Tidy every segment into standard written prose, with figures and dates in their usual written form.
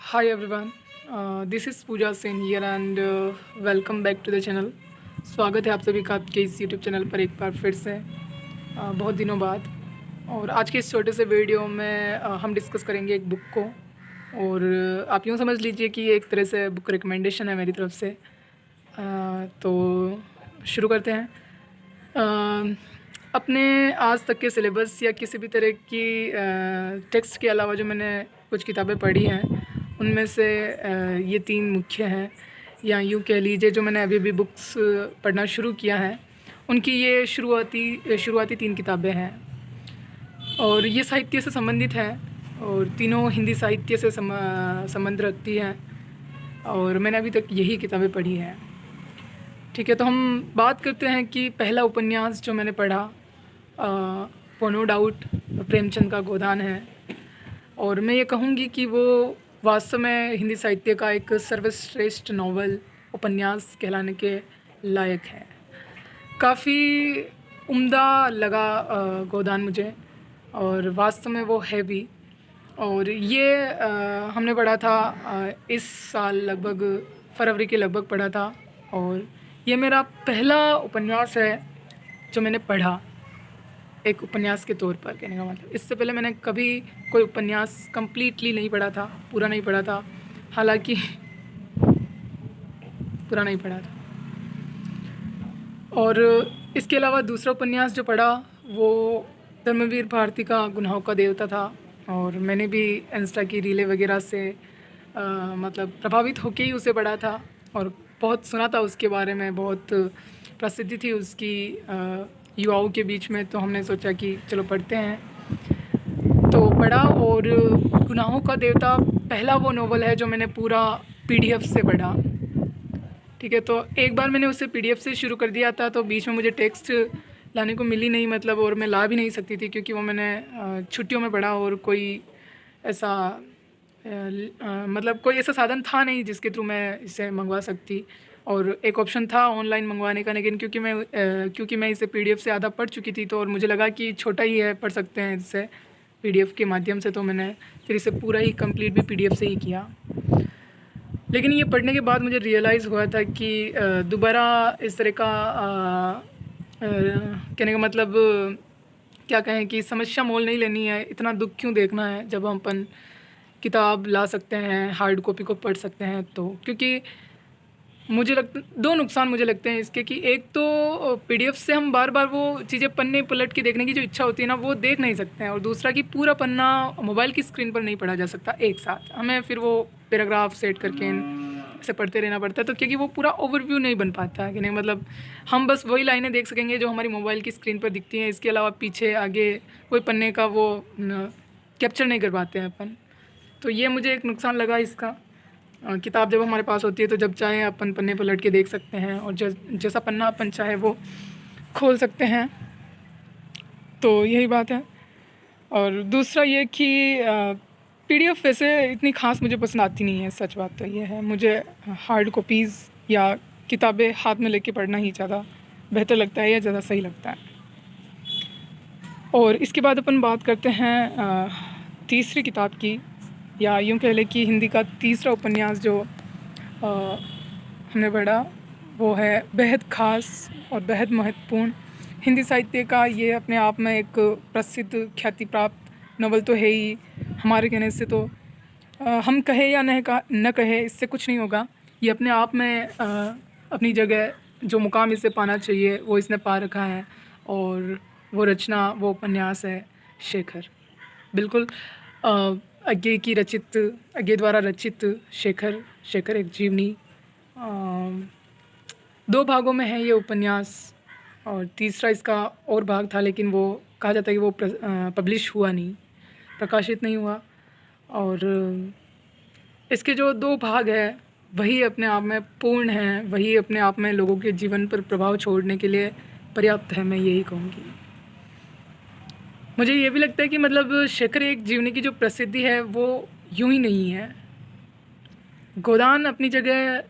Hi everyone, this is Pooja Sen here and welcome back to the channel. स्वागत है आप सभी का आपके इस यूट्यूब चैनल पर एक बार फिर से बहुत दिनों बाद। और आज के इस छोटे से वीडियो में हम डिस्कस करेंगे एक बुक को। और आप यूँ समझ लीजिए कि ये एक तरह से बुक रिकमेंडेशन है मेरी तरफ से। तो शुरू करते हैं। अपने आज तक के सिलेबस या किसी भी तरह की टेक्स्ट के अलावा जो मैंने कुछ किताबें पढ़ी हैं उनमें से ये तीन मुख्य हैं, या यूँ कह लीजिए जो मैंने अभी अभी बुक्स पढ़ना शुरू किया है उनकी ये शुरुआती तीन किताबें हैं। और ये साहित्य से संबंधित हैं और तीनों हिंदी साहित्य से संबंध रखती हैं और मैंने अभी तक यही किताबें पढ़ी हैं। ठीक है, तो हम बात करते हैं कि पहला उपन्यास जो मैंने पढ़ा वो नो डाउट प्रेमचंद का गोदान है। और मैं ये कहूँगी कि वो वास्तव में हिंदी साहित्य का एक सर्वश्रेष्ठ नॉवल उपन्यास कहलाने के लायक है। काफ़ी उम्दा लगा गोदान मुझे, और वास्तव में वो है भी। और ये हमने पढ़ा था इस साल लगभग फरवरी के लगभग पढ़ा था। और ये मेरा पहला उपन्यास है जो मैंने पढ़ा एक उपन्यास के तौर पर। कहने का मतलब इससे पहले मैंने कभी कोई उपन्यास कंप्लीटली नहीं पढ़ा था, पूरा नहीं पढ़ा था। हालांकि पूरा नहीं पढ़ा था। और इसके अलावा दूसरा उपन्यास जो पढ़ा वो धर्मवीर भारती का गुनाहों का देवता था। और मैंने भी इंस्टा की रीलें वगैरह से मतलब प्रभावित होकर ही उसे पढ़ा था और बहुत सुना था उसके बारे में, बहुत प्रसिद्धि थी उसकी युवाओं के बीच में। तो हमने सोचा कि चलो पढ़ते हैं, तो पढ़ा। और गुनाहों का देवता पहला वो नोवेल है जो मैंने पूरा पीडीएफ से पढ़ा। ठीक है, तो एक बार मैंने उसे पीडीएफ से शुरू कर दिया था तो बीच में मुझे टेक्स्ट लाने को मिली नहीं, मतलब, और मैं ला भी नहीं सकती थी क्योंकि वो मैंने छुट्टियों में पढ़ा और कोई ऐसा मतलब कोई ऐसा साधन था नहीं जिसके थ्रू मैं इसे मंगवा सकती। और एक ऑप्शन था ऑनलाइन मंगवाने का, लेकिन क्योंकि मैं इसे पीडीएफ से आधा पढ़ चुकी थी तो और मुझे लगा कि छोटा ही है, पढ़ सकते हैं इससे पीडीएफ के माध्यम से, तो मैंने फिर इसे पूरा ही कंप्लीट भी पीडीएफ से ही किया। लेकिन ये पढ़ने के बाद मुझे रियलाइज़ हुआ था कि दोबारा इस तरह का कहने का मतलब क्या कहें कि समस्या मोल नहीं लेनी है, इतना दुख क्यों देखना है जब हम अपन किताब ला सकते हैं, हार्ड कॉपी को पढ़ सकते हैं। तो क्योंकि मुझे दो नुकसान मुझे लगते हैं इसके, कि एक तो पीडीएफ से हम बार बार वो चीज़ें पन्ने पलट के देखने की जो इच्छा होती है ना वो देख नहीं सकते हैं, और दूसरा कि पूरा पन्ना मोबाइल की स्क्रीन पर नहीं पढ़ा जा सकता एक साथ, हमें फिर वो पैराग्राफ सेट करके ऐसे पढ़ते रहना पड़ता है। तो क्योंकि वो पूरा ओवरव्यू नहीं बन पाता है, कि नहीं मतलब हम बस वही लाइनें देख सकेंगे जो हमारी मोबाइल की स्क्रीन पर दिखती हैं, इसके अलावा पीछे आगे कोई पन्ने का वो कैप्चर नहीं कर पाते हैं अपन। तो ये मुझे एक नुकसान लगा इसका। किताब जब हमारे पास होती है तो जब चाहे अपन पन्ने पलट के देख सकते हैं और जैसा पन्ना अपन चाहे वो खोल सकते हैं। तो यही बात है। और दूसरा ये कि पीडीएफ वैसे इतनी ख़ास मुझे पसंद आती नहीं है, सच बात तो ये है। मुझे हार्ड कॉपीज़ या किताबें हाथ में लेके पढ़ना ही ज़्यादा बेहतर लगता है या ज़्यादा सही लगता है। और इसके बाद अपन बात करते हैं तीसरी किताब की, या यूँ कह लें कि हिंदी का तीसरा उपन्यास जो हमने पढ़ा वो है बेहद ख़ास और बेहद महत्वपूर्ण हिंदी साहित्य का। ये अपने आप में एक प्रसिद्ध ख्याति प्राप्त नवल तो है ही। हमारे कहने से तो हम कहे या न कहे इससे कुछ नहीं होगा, ये अपने आप में अपनी जगह जो मुकाम इसे पाना चाहिए वो इसने पा रखा है। और वो रचना, वो उपन्यास है शेखर। बिल्कुल अज्ञे द्वारा रचित शेखर एक जीवनी। दो भागों में है ये उपन्यास, और तीसरा इसका और भाग था लेकिन वो कहा जाता है कि वो पब्लिश हुआ नहीं, प्रकाशित नहीं हुआ। और इसके जो दो भाग है वही अपने आप में पूर्ण हैं, वही अपने आप में लोगों के जीवन पर प्रभाव छोड़ने के लिए पर्याप्त है, मैं यही कहूँगी। मुझे ये भी लगता है कि मतलब शेखर एक जीवनी की जो प्रसिद्धि है वो यूं ही नहीं है। गोदान अपनी जगह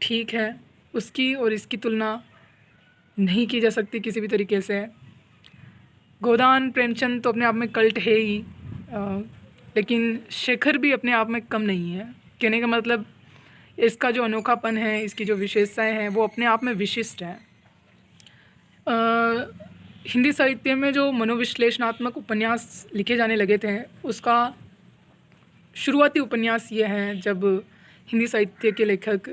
ठीक है, उसकी और इसकी तुलना नहीं की जा सकती किसी भी तरीके से। गोदान प्रेमचंद तो अपने आप में कल्ट है ही। लेकिन शेखर भी अपने आप में कम नहीं है। कहने का मतलब इसका जो अनोखापन है, इसकी जो विशेषताएं हैं, वो अपने आप में विशिष्ट है। हिंदी साहित्य में जो मनोविश्लेषणात्मक उपन्यास लिखे जाने लगे थे, उसका शुरुआती उपन्यास ये हैं जब हिंदी साहित्य के लेखक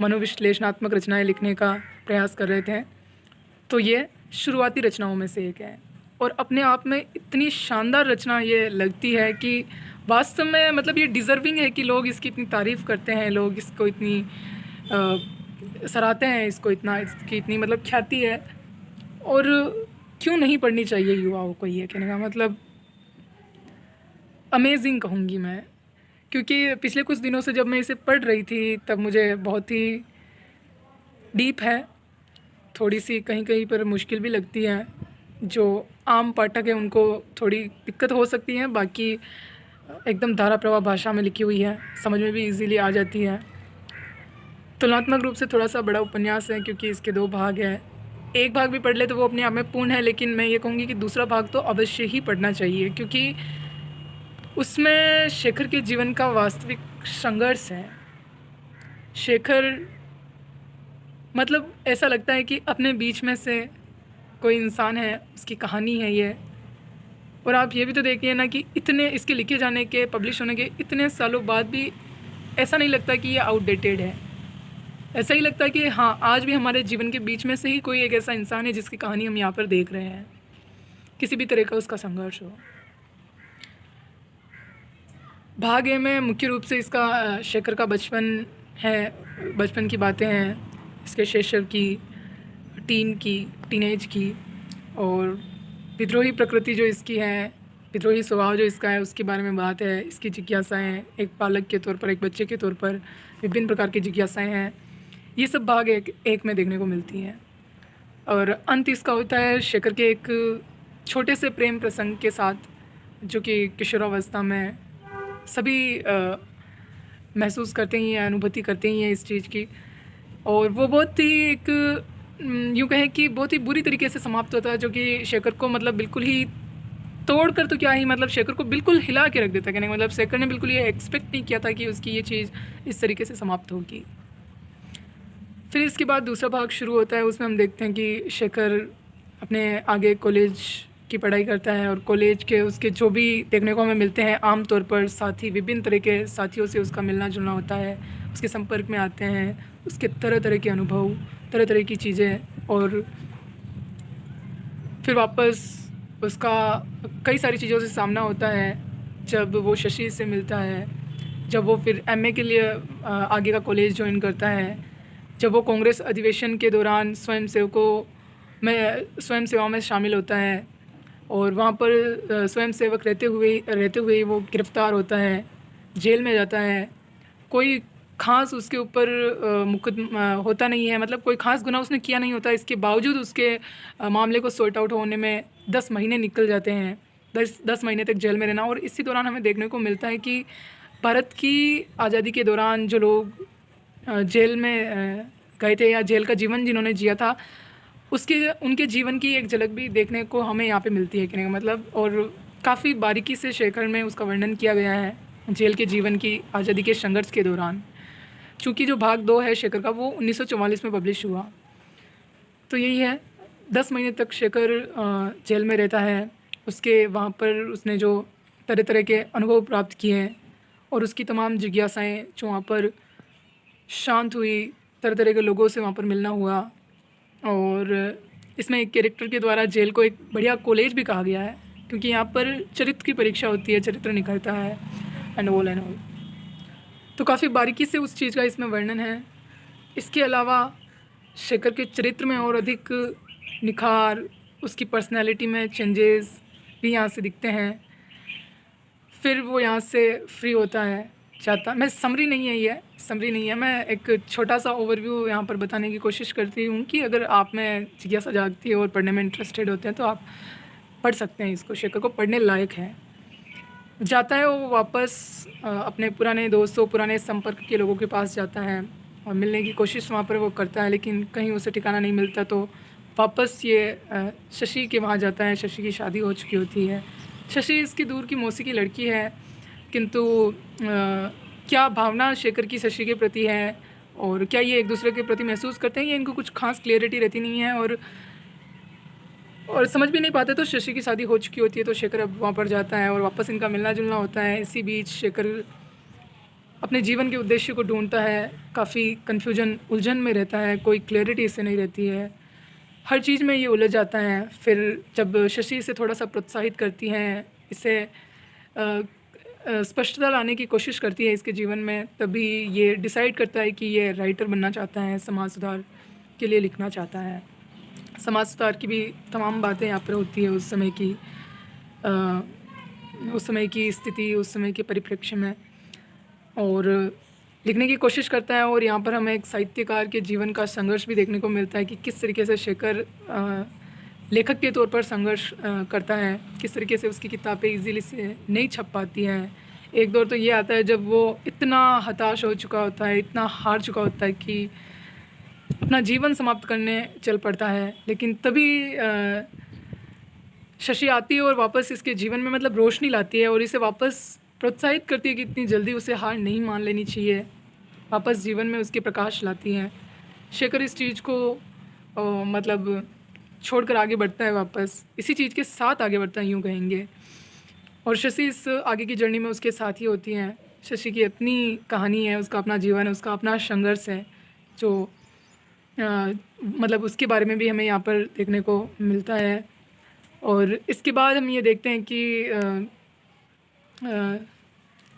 मनोविश्लेषणात्मक रचनाएं लिखने का प्रयास कर रहे थे, तो ये शुरुआती रचनाओं में से एक है। और अपने आप में इतनी शानदार रचना ये लगती है कि वास्तव में मतलब ये डिज़र्विंग है कि लोग इसकी इतनी तारीफ़ करते हैं, लोग इसको इतनी सराहते हैं, इसको इसकी इतनी मतलब ख्याति है। और क्यों नहीं पढ़नी चाहिए युवाओं को, ये कहने का मतलब अमेजिंग कहूँगी मैं। क्योंकि पिछले कुछ दिनों से जब मैं इसे पढ़ रही थी तब मुझे बहुत ही डीप है, थोड़ी सी कहीं कहीं पर मुश्किल भी लगती है। जो आम पाठक है उनको थोड़ी दिक्कत हो सकती है, बाकी एकदम धारा प्रवाह भाषा में लिखी हुई है, समझ में भी इजीली आ जाती है। तुलनात्मक रूप से थोड़ा सा बड़ा उपन्यास है क्योंकि इसके 2 भाग हैं। एक भाग भी पढ़ ले तो वो अपने आप में पूर्ण है, लेकिन मैं ये कहूँगी कि दूसरा भाग तो अवश्य ही पढ़ना चाहिए, क्योंकि उसमें शेखर के जीवन का वास्तविक संघर्ष है। शेखर मतलब ऐसा लगता है कि अपने बीच में से कोई इंसान है, उसकी कहानी है ये। और आप ये भी तो देखिए ना कि इतने इसके लिखे जाने के, पब्लिश होने के इतने सालों बाद भी ऐसा नहीं लगता कि ये आउटडेटेड है। ऐसा ही लगता है कि हाँ, आज भी हमारे जीवन के बीच में से ही कोई एक ऐसा इंसान है जिसकी कहानी हम यहाँ पर देख रहे हैं, किसी भी तरह का उसका संघर्ष हो। भाग ए में मुख्य रूप से इसका शेखर का बचपन है, बचपन की बातें हैं, इसके शैशव की, टीनेज की, और विद्रोही प्रकृति जो इसकी है, विद्रोही स्वभाव जो इसका है, उसके बारे में बात है। इसकी जिज्ञासाएँ, एक पालक के तौर पर, एक बच्चे के तौर पर विभिन्न प्रकार की जिज्ञासाएँ हैं, ये सब भाग एक में देखने को मिलती हैं। और अंत इसका होता है शेखर के एक छोटे से प्रेम प्रसंग के साथ, जो कि किशोरावस्था में सभी महसूस करते ही हैं, अनुभूति करते ही हैं इस चीज़ की। और वो बहुत ही एक यूँ कहें कि बहुत ही बुरी तरीके से समाप्त होता है, जो कि शेखर को मतलब बिल्कुल ही तोड़ कर तो क्या ही, मतलब शेखर को बिल्कुल हिला के रख देता है। कहने का मतलब शेखर ने बिल्कुल ये एक्सपेक्ट नहीं किया था कि उसकी ये चीज़ इस तरीके से समाप्त होगी। फिर इसके बाद दूसरा भाग शुरू होता है, उसमें हम देखते हैं कि शेखर अपने आगे कॉलेज की पढ़ाई करता है, और कॉलेज के उसके जो भी देखने को हमें मिलते हैं आम तौर पर साथी, विभिन्न तरह के साथियों से उसका मिलना जुलना होता है, उसके संपर्क में आते हैं, उसके तरह तरह के अनुभव, तरह तरह की चीज़ें। और फिर वापस उसका कई सारी चीज़ों से सामना होता है जब वो शशि से मिलता है, जब वो फिर एमए के लिए आगे का कॉलेज ज्वाइन करता है, जब वो कांग्रेस अधिवेशन के दौरान स्वयं सेवाओं में शामिल होता है, और वहाँ पर स्वयं सेवक रहते हुए वो गिरफ़्तार होता है, जेल में जाता है। कोई ख़ास उसके ऊपर मुकदमा होता नहीं है, मतलब कोई ख़ास गुनाह उसने किया नहीं होता, इसके बावजूद उसके मामले को सॉर्ट आउट होने में 10 महीने निकल जाते हैं। 10 महीने तक जेल में रहना। और इसी दौरान हमें देखने को मिलता है कि भारत की आज़ादी के दौरान जो लोग जेल में गए थे, या जेल का जीवन जिन्होंने जिया था, उनके जीवन की एक झलक भी देखने को हमें यहाँ पे मिलती है, कहने का मतलब। और काफ़ी बारीकी से शेखर में उसका वर्णन किया गया है जेल के जीवन की, आज़ादी के संघर्ष के दौरान। चूँकि जो भाग 2 है शेखर का, वो 1944 में पब्लिश हुआ। तो यही है, 10 महीने तक शेखर जेल में रहता है। उसके वहाँ पर उसने जो तरह तरह के अनुभव प्राप्त किए हैं, और उसकी तमाम जिज्ञासाएँ जो वहाँ पर शांत हुई, तरह तरह के लोगों से वहाँ पर मिलना हुआ। और इसमें एक कैरेक्टर के द्वारा जेल को एक बढ़िया कॉलेज भी कहा गया है, क्योंकि यहाँ पर चरित्र की परीक्षा होती है, चरित्र निखरता है, एंड ऑल। तो काफ़ी बारीकी से उस चीज़ का इसमें वर्णन है। इसके अलावा शेखर के चरित्र में और अधिक निखार, उसकी पर्सनैलिटी में चेंजेस भी यहाँ से दिखते हैं। फिर वो यहाँ से फ्री होता है, चाहता, मैं समरी नहीं है, मैं एक छोटा सा ओवरव्यू यहाँ पर बताने की कोशिश करती हूँ कि अगर आप में जिज्ञासा जागती है और पढ़ने में इंटरेस्टेड होते हैं तो आप पढ़ सकते हैं इसको। शेखर को पढ़ने लायक है। जाता है वो वापस अपने पुराने दोस्तों, पुराने संपर्क के लोगों के पास जाता है, और मिलने की कोशिश वहाँ पर वो करता है, लेकिन कहीं उसे ठिकाना नहीं मिलता। तो वापस ये शशि के वहाँ जाता है। शशि की शादी हो चुकी होती है। शशि इसकी दूर की मौसी की लड़की है, किंतु क्या भावना शेखर की शशि के प्रति है और क्या ये एक दूसरे के प्रति महसूस करते हैं, ये इनको कुछ खास क्लियरिटी रहती नहीं है और समझ भी नहीं पाते। तो शशि की शादी हो चुकी होती है तो शेखर अब वहाँ पर जाता है और वापस इनका मिलना जुलना होता है। इसी बीच शेखर अपने जीवन के उद्देश्य को ढूंढता है, काफ़ी कन्फ्यूजन उलझन में रहता है, कोई क्लैरिटी इससे नहीं रहती है, हर चीज़ में ये उलझ जाता है। फिर जब शशि इसे थोड़ा सा प्रोत्साहित करती हैं, इसे स्पष्टता लाने की कोशिश करती है इसके जीवन में, तभी ये डिसाइड करता है कि ये राइटर बनना चाहता है, समाज सुधार के लिए लिखना चाहता है। समाज सुधार की भी तमाम बातें यहाँ पर होती है उस समय की स्थिति, उस समय के परिप्रेक्ष्य में, और लिखने की कोशिश करता है। और यहाँ पर हमें एक साहित्यकार के जीवन का संघर्ष भी देखने को मिलता है कि किस तरीके से शेखर लेखक के तौर पर संघर्ष करता है, किस तरीके से उसकी किताबें इजीली से नहीं छप पाती हैं। एक दौर तो ये आता है जब वो इतना हताश हो चुका होता है, इतना हार चुका होता है कि अपना जीवन समाप्त करने चल पड़ता है। लेकिन तभी शशि आती है और वापस इसके जीवन में मतलब रोशनी लाती है और इसे वापस प्रोत्साहित करती है कि इतनी जल्दी उसे हार नहीं मान लेनी चाहिए, वापस जीवन में उसके प्रकाश लाती हैं। शेखर इस चीज़ को मतलब छोड़कर आगे बढ़ता है, वापस इसी चीज़ के साथ आगे बढ़ता है यूँ कहेंगे। और शशि इस आगे की जर्नी में उसके साथ ही होती हैं। शशि की अपनी कहानी है, उसका अपना जीवन है, उसका अपना संघर्ष है, जो मतलब उसके बारे में भी हमें यहाँ पर देखने को मिलता है। और इसके बाद हम ये देखते हैं कि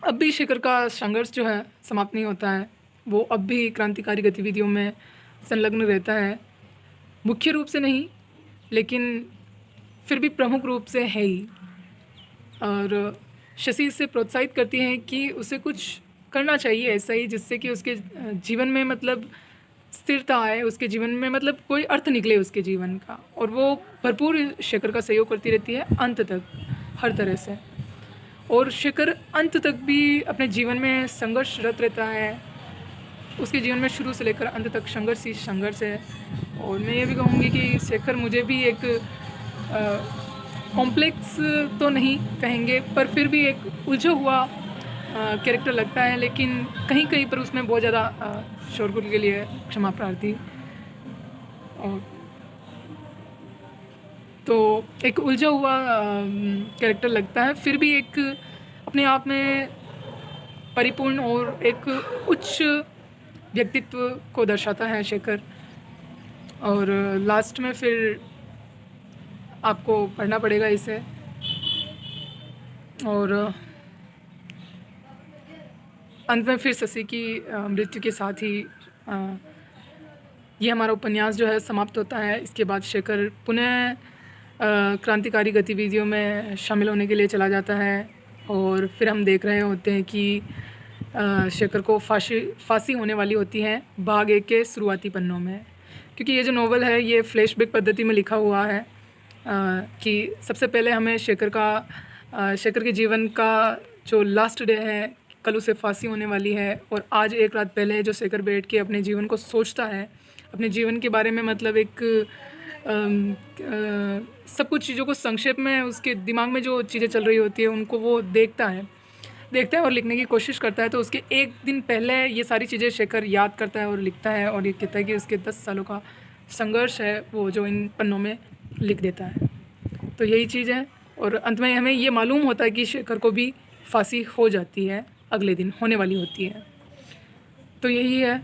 अब भी शेखर का संघर्ष जो है समाप्त नहीं होता है, वो अब भी क्रांतिकारी गतिविधियों में संलग्न रहता है, मुख्य रूप से नहीं लेकिन फिर भी प्रमुख रूप से है ही। और शशि इसे प्रोत्साहित करती हैं कि उसे कुछ करना चाहिए ऐसा ही जिससे कि उसके जीवन में मतलब स्थिरता आए, उसके जीवन में मतलब कोई अर्थ निकले उसके जीवन का। और वो भरपूर शेखर का सहयोग करती रहती है अंत तक, हर तरह से। और शेखर अंत तक भी अपने जीवन में संघर्षरत रहता है, उसके जीवन में शुरू से लेकर अंत तक संघर्ष ही संघर्ष है। और मैं ये भी कहूँगी कि शेखर मुझे भी एक कॉम्प्लेक्स तो नहीं कहेंगे पर फिर भी एक उलझा हुआ कैरेक्टर लगता है, लेकिन कहीं कहीं पर उसमें बहुत ज़्यादा शोरगुल के लिए क्षमा प्रार्थी। और तो एक उलझा हुआ कैरेक्टर लगता है, फिर भी एक अपने आप में परिपूर्ण और एक उच्च व्यक्तित्व को दर्शाता है शेखर। और लास्ट में फिर आपको पढ़ना पड़ेगा इसे। और अंत में फिर शशि की मृत्यु के साथ ही ये हमारा उपन्यास जो है समाप्त होता है। इसके बाद शेखर पुनः क्रांतिकारी गतिविधियों में शामिल होने के लिए चला जाता है और फिर हम देख रहे होते हैं कि शेखर को फांसी होने वाली होती है भाग 1 के शुरुआती पन्नों में। क्योंकि ये जो नॉवल है ये फ्लैशबैक पद्धति में लिखा हुआ है कि सबसे पहले हमें शेखर के जीवन का जो लास्ट डे है, कल उसे फांसी होने वाली है और आज एक रात पहले जो शेखर बैठ के अपने जीवन को सोचता है, अपने जीवन के बारे में मतलब एक सब कुछ चीज़ों को संक्षेप में उसके दिमाग में जो चीज़ें चल रही होती है उनको वो देखता है और लिखने की कोशिश करता है। तो उसके एक दिन पहले ये सारी चीज़ें शेखर याद करता है और लिखता है और ये कहता है कि उसके 10 सालों का संघर्ष है वो जो इन पन्नों में लिख देता है। तो यही चीज़ है और अंत में हमें ये मालूम होता है कि शेखर को भी फांसी हो जाती है, अगले दिन होने वाली होती है। तो यही है।